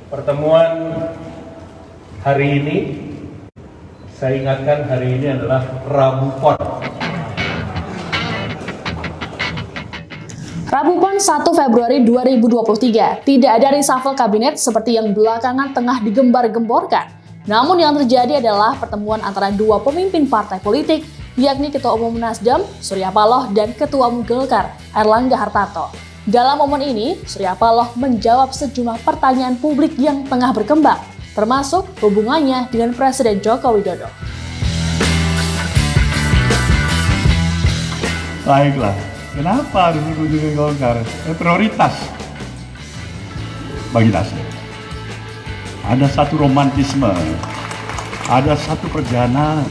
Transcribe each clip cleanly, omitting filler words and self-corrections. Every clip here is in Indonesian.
Pertemuan hari ini, saya ingatkan hari ini adalah Rabu Pon. Rabu Pon 1 Februari 2023, tidak ada reshuffle kabinet seperti yang belakangan tengah digembar-gemborkan. Namun yang terjadi adalah pertemuan antara dua pemimpin partai politik, yakni Ketua Umum Nasdem, Surya Paloh, dan Ketua Umum Golkar, Airlangga Hartarto. Dalam momen ini, Surya Paloh menjawab sejumlah pertanyaan publik yang tengah berkembang, termasuk hubungannya dengan Presiden Joko Widodo. Baiklah, kenapa harus berkunjung ke Golkar? Prioritas bagi Nasdem. Ada satu romantisme, ada satu perjalanan.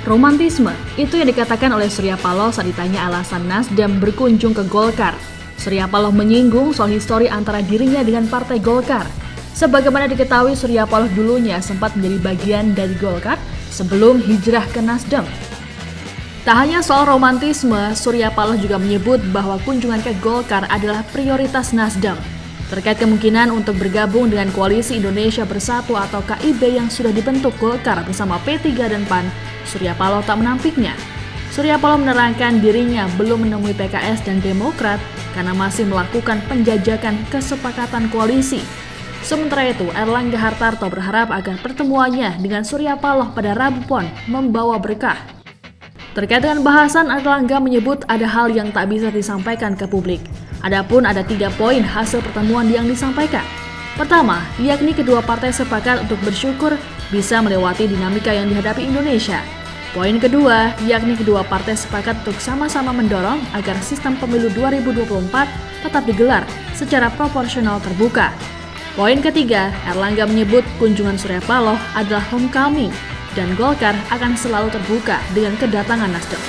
Romantisme, itu yang dikatakan oleh Surya Paloh saat ditanya alasan Nasdem berkunjung ke Golkar. Surya Paloh menyinggung soal histori antara dirinya dengan Partai Golkar. Sebagaimana diketahui, Surya Paloh dulunya sempat menjadi bagian dari Golkar sebelum hijrah ke Nasdem. Tak hanya soal romantisme, Surya Paloh juga menyebut bahwa kunjungan ke Golkar adalah prioritas Nasdem. Terkait kemungkinan untuk bergabung dengan Koalisi Indonesia Bersatu atau KIB yang sudah dibentuk Golkar bersama P3 dan PAN, Surya Paloh tak menampiknya. Surya Paloh menerangkan dirinya belum menemui PKS dan Demokrat karena masih melakukan penjajakan kesepakatan koalisi. Sementara itu, Airlangga Hartarto berharap agar pertemuannya dengan Surya Paloh pada Rabu Pon membawa berkah. Terkait dengan bahasan, Airlangga menyebut ada hal yang tak bisa disampaikan ke publik. Adapun ada 3 poin hasil pertemuan yang disampaikan. Pertama, yakni kedua partai sepakat untuk bersyukur bisa melewati dinamika yang dihadapi Indonesia. Poin kedua, yakni kedua partai sepakat untuk sama-sama mendorong agar sistem pemilu 2024 tetap digelar secara proporsional terbuka. Poin ketiga, Airlangga menyebut kunjungan Surya Paloh adalah homecoming dan Golkar akan selalu terbuka dengan kedatangan Nasdem.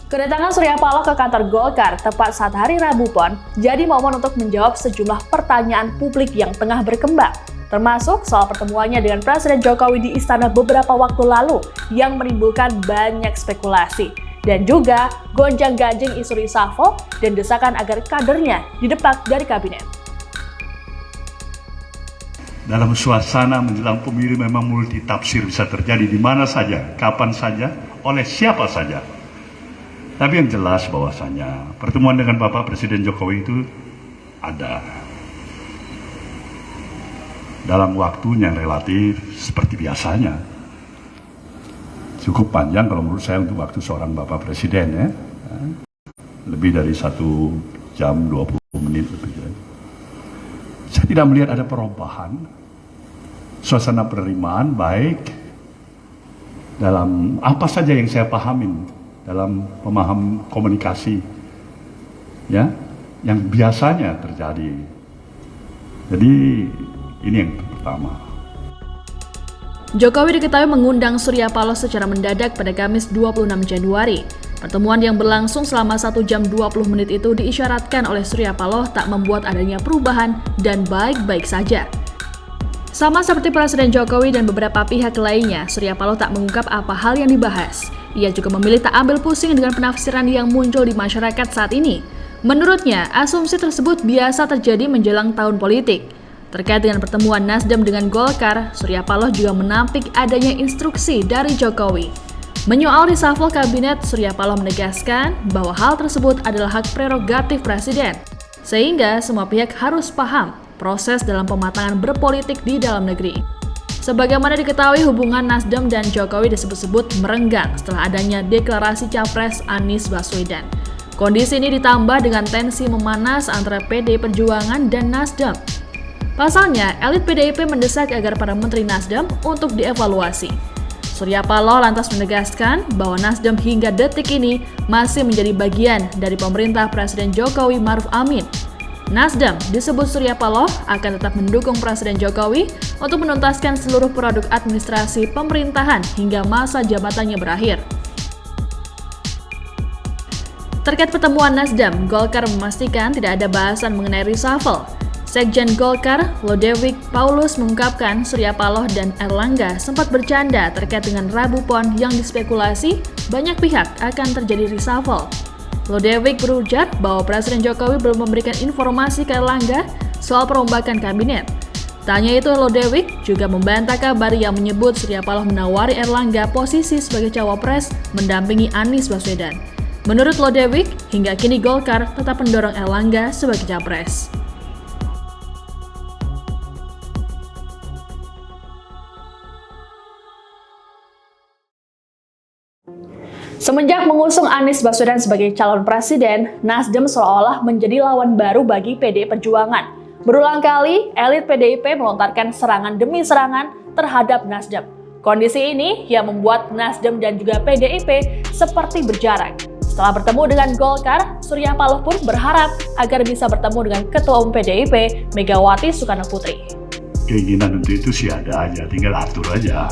Kedatangan Surya Paloh ke kantor Golkar tepat saat hari Rabu Pon jadi momen untuk menjawab sejumlah pertanyaan publik yang tengah berkembang, termasuk soal pertemuannya dengan Presiden Jokowi di istana beberapa waktu lalu yang menimbulkan banyak spekulasi, dan juga gonjang-ganjing isu reshuffle dan desakan agar kadernya didepak dari kabinet. Dalam suasana menjelang pemilu memang multitafsir bisa terjadi di mana saja, kapan saja, oleh siapa saja. Tapi yang jelas bahwasanya pertemuan dengan Bapak Presiden Jokowi itu ada dalam waktu yang relatif seperti biasanya. Cukup panjang kalau menurut saya untuk waktu seorang Bapak Presiden, ya. Lebih dari 1 jam 20 menit lebih. Saya tidak melihat ada perubahan. Suasana penerimaan baik dalam apa saja yang saya pahamin dalam pemaham komunikasi, ya, yang biasanya terjadi. Jadi ini yang pertama. Jokowi diketahui mengundang Surya Paloh secara mendadak pada Kamis 26 Januari. Pertemuan yang berlangsung selama 1 jam 20 menit itu diisyaratkan oleh Surya Paloh tak membuat adanya perubahan dan baik-baik saja. Sama seperti Presiden Jokowi dan beberapa pihak lainnya, Surya Paloh tak mengungkap apa hal yang dibahas. Ia juga memilih tak ambil pusing dengan penafsiran yang muncul di masyarakat saat ini. Menurutnya, asumsi tersebut biasa terjadi menjelang tahun politik. Terkait dengan pertemuan Nasdem dengan Golkar, Surya Paloh juga menampik adanya instruksi dari Jokowi. Menyoal reshuffle kabinet, Surya Paloh menegaskan bahwa hal tersebut adalah hak prerogatif Presiden, sehingga semua pihak harus paham proses dalam pematangan berpolitik di dalam negeri. Sebagaimana diketahui, hubungan Nasdem dan Jokowi disebut-sebut merenggang setelah adanya deklarasi Capres Anies Baswedan. Kondisi ini ditambah dengan tensi memanas antara PDI Perjuangan dan Nasdem. Pasalnya, elit PDIP mendesak agar para menteri Nasdem untuk dievaluasi. Surya Paloh lantas menegaskan bahwa Nasdem hingga detik ini masih menjadi bagian dari pemerintah Presiden Jokowi Maruf Amin. Nasdem disebut Surya Paloh akan tetap mendukung Presiden Jokowi untuk menuntaskan seluruh produk administrasi pemerintahan hingga masa jabatannya berakhir. Terkait pertemuan Nasdem, Golkar memastikan tidak ada bahasan mengenai reshuffle. Sekjen Golkar, Lodewijk Paulus mengungkapkan Surya Paloh dan Airlangga sempat bercanda terkait dengan Rabu Pon yang dispekulasi banyak pihak akan terjadi reshuffle. Lodewijk berujar bahwa Presiden Jokowi belum memberikan informasi ke Erlangga soal perombakan kabinet. Tak hanya itu, Lodewijk juga membantah kabar yang menyebut Surya Paloh menawari Erlangga posisi sebagai cawapres mendampingi Anies Baswedan. Menurut Lodewijk, hingga kini Golkar tetap mendorong Erlangga sebagai capres. Semenjak mengusung Anies Baswedan sebagai calon presiden, Nasdem seolah-olah menjadi lawan baru bagi PDI Perjuangan. Berulang kali, elit PDIP melontarkan serangan demi serangan terhadap Nasdem. Kondisi ini yang membuat Nasdem dan juga PDIP seperti berjarak. Setelah bertemu dengan Golkar, Surya Paloh pun berharap agar bisa bertemu dengan Ketua Umum PDIP, Megawati Soekarnoputri. Keinginan untuk itu sih ada aja, tinggal atur aja.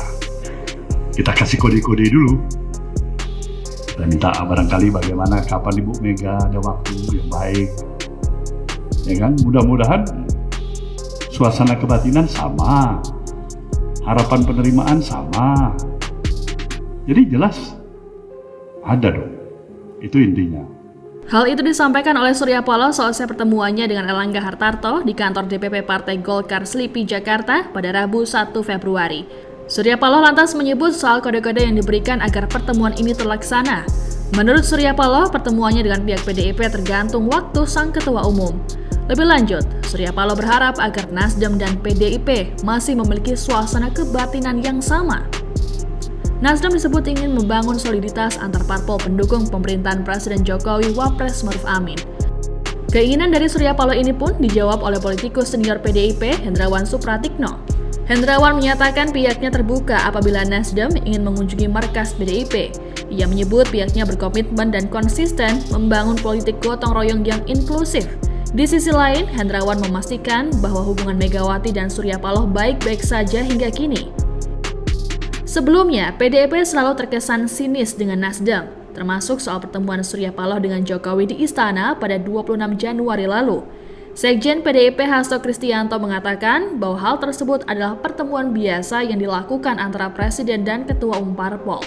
Kita kasih kode-kode dulu. Kita minta barangkali bagaimana kapan Ibu Mega ada waktu yang baik. Ya kan, mudah-mudahan suasana kebatinan sama, harapan penerimaan sama. Jadi jelas ada dong, itu intinya. Hal itu disampaikan oleh Surya Paloh selesai pertemuannya dengan Erlangga Hartarto di kantor DPP Partai Golkar Slipi, Jakarta pada Rabu 1 Februari. Surya Paloh lantas menyebut soal kode-kode yang diberikan agar pertemuan ini terlaksana. Menurut Surya Paloh, pertemuannya dengan pihak PDIP tergantung waktu sang Ketua Umum. Lebih lanjut, Surya Paloh berharap agar Nasdem dan PDIP masih memiliki suasana kebatinan yang sama. Nasdem disebut ingin membangun soliditas antar parpol pendukung pemerintahan Presiden Jokowi Wapres Maruf Amin. Keinginan dari Surya Paloh ini pun dijawab oleh politikus senior PDIP Hendrawan Supratikno. Hendrawan menyatakan pihaknya terbuka apabila Nasdem ingin mengunjungi markas PDIP. Ia menyebut pihaknya berkomitmen dan konsisten membangun politik gotong royong yang inklusif. Di sisi lain, Hendrawan memastikan bahwa hubungan Megawati dan Surya Paloh baik-baik saja hingga kini. Sebelumnya, PDIP selalu terkesan sinis dengan Nasdem, termasuk soal pertemuan Surya Paloh dengan Jokowi di Istana pada 26 Januari lalu. Sekjen PDIP Hasto Kristianto mengatakan bahwa hal tersebut adalah pertemuan biasa yang dilakukan antara Presiden dan Ketua Umum Parpol.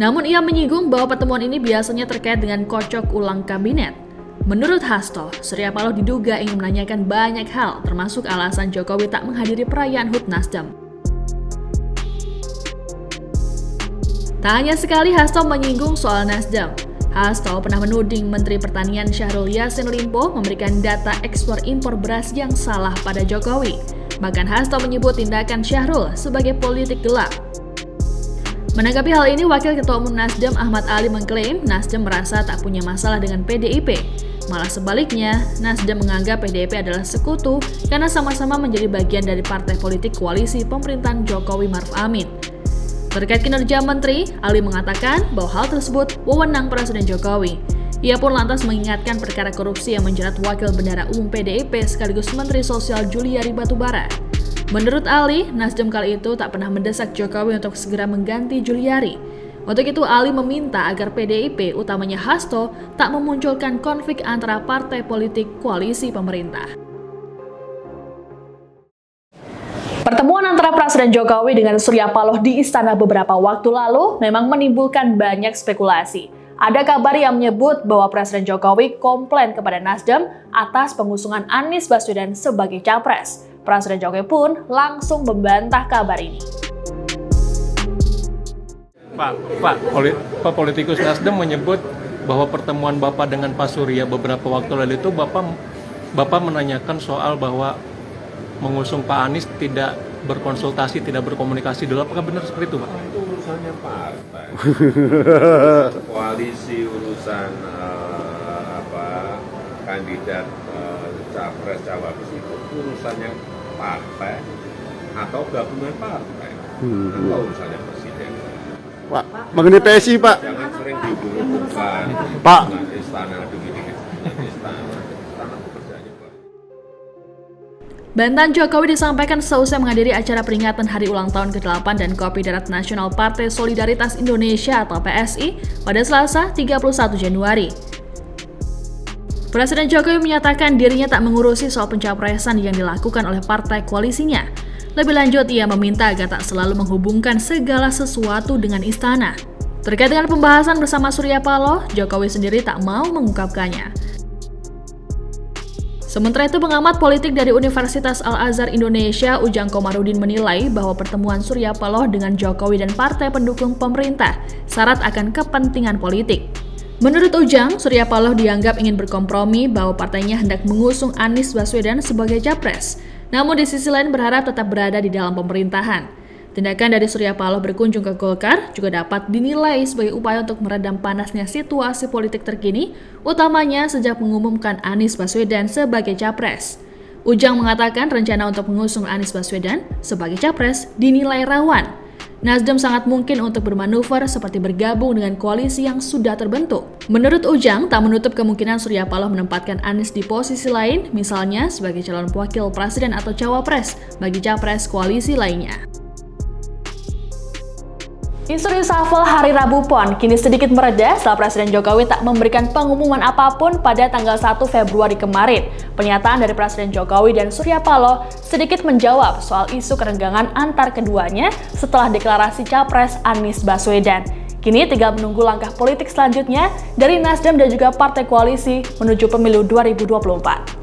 Namun ia menyinggung bahwa pertemuan ini biasanya terkait dengan kocok ulang kabinet. Menurut Hasto, Surya Paloh diduga ingin menanyakan banyak hal, termasuk alasan Jokowi tak menghadiri perayaan HUT Nasdem. Tak hanya sekali Hasto menyinggung soal Nasdem. Hasto pernah menuding Menteri Pertanian Syahrul Yassin Limpo memberikan data ekspor-impor beras yang salah pada Jokowi. Bahkan Hasto menyebut tindakan Syahrul sebagai politik gelap. Menanggapi hal ini, Wakil Ketua Umum Nasdem Ahmad Ali mengklaim Nasdem merasa tak punya masalah dengan PDIP. Malah sebaliknya, Nasdem menganggap PDIP adalah sekutu karena sama-sama menjadi bagian dari partai politik koalisi pemerintahan Jokowi Maruf Amin. Terkait kinerja menteri, Ali mengatakan bahwa hal tersebut wewenang Presiden Jokowi. Ia pun lantas mengingatkan perkara korupsi yang menjerat Wakil Bendahara Umum PDIP sekaligus Menteri Sosial Juliari Batubara. Menurut Ali, Nasdem kali itu tak pernah mendesak Jokowi untuk segera mengganti Juliari. Untuk itu, Ali meminta agar PDIP, utamanya Hasto, tak memunculkan konflik antara partai politik koalisi pemerintah. Pertemuan antara Presiden Jokowi dengan Surya Paloh di Istana beberapa waktu lalu memang menimbulkan banyak spekulasi. Ada kabar yang menyebut bahwa Presiden Jokowi komplain kepada Nasdem atas pengusungan Anies Baswedan sebagai capres. Presiden Jokowi pun langsung membantah kabar ini. Pak politikus Nasdem menyebut bahwa pertemuan Bapak dengan Pak Surya beberapa waktu lalu itu Bapak menanyakan soal bahwa mengusung Pak Anies tidak berkonsultasi, tidak berkomunikasi dulu. Apakah benar seperti itu, Pak? Itu urusannya partai. Koalisi urusan kandidat capres cawapres itu urusannya partai atau gabungan partai. Apa urusannya presiden? Pak, mengenai PSI, Pak. Jangan sering dihubung-hubungkan Pak. dengan istana istana pekerjaannya, Pak. Bantahan Jokowi disampaikan seusai menghadiri acara peringatan Hari Ulang Tahun ke-8 dan Kopi Darat Nasional Partai Solidaritas Indonesia atau PSI pada Selasa 31 Januari. Presiden Jokowi menyatakan dirinya tak mengurusi soal pencapresan yang dilakukan oleh partai koalisinya. Lebih lanjut, ia meminta agar tak selalu menghubungkan segala sesuatu dengan istana. Terkait dengan pembahasan bersama Surya Paloh, Jokowi sendiri tak mau mengungkapkannya. Sementara itu, pengamat politik dari Universitas Al-Azhar Indonesia, Ujang Komarudin menilai bahwa pertemuan Surya Paloh dengan Jokowi dan partai pendukung pemerintah syarat akan kepentingan politik. Menurut Ujang, Surya Paloh dianggap ingin berkompromi bahwa partainya hendak mengusung Anies Baswedan sebagai capres, namun di sisi lain berharap tetap berada di dalam pemerintahan. Tindakan dari Surya Paloh berkunjung ke Golkar juga dapat dinilai sebagai upaya untuk meredam panasnya situasi politik terkini, utamanya sejak mengumumkan Anies Baswedan sebagai capres. Ujang mengatakan rencana untuk mengusung Anies Baswedan sebagai capres dinilai rawan. Nasdem sangat mungkin untuk bermanuver seperti bergabung dengan koalisi yang sudah terbentuk. Menurut Ujang, tak menutup kemungkinan Surya Paloh menempatkan Anies di posisi lain, misalnya sebagai calon wakil presiden atau cawapres bagi capres koalisi lainnya. Isu reshuffle hari Rabu PON kini sedikit mereda setelah Presiden Jokowi tak memberikan pengumuman apapun pada tanggal 1 Februari kemarin. Pernyataan dari Presiden Jokowi dan Surya Paloh sedikit menjawab soal isu kerenggangan antar keduanya setelah deklarasi Capres Anies Baswedan. Kini tinggal menunggu langkah politik selanjutnya dari Nasdem dan juga partai koalisi menuju pemilu 2024.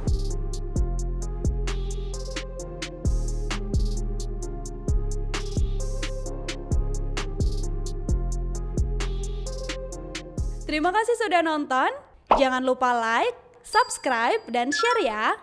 Terima kasih sudah nonton. Jangan lupa like, subscribe, dan share ya.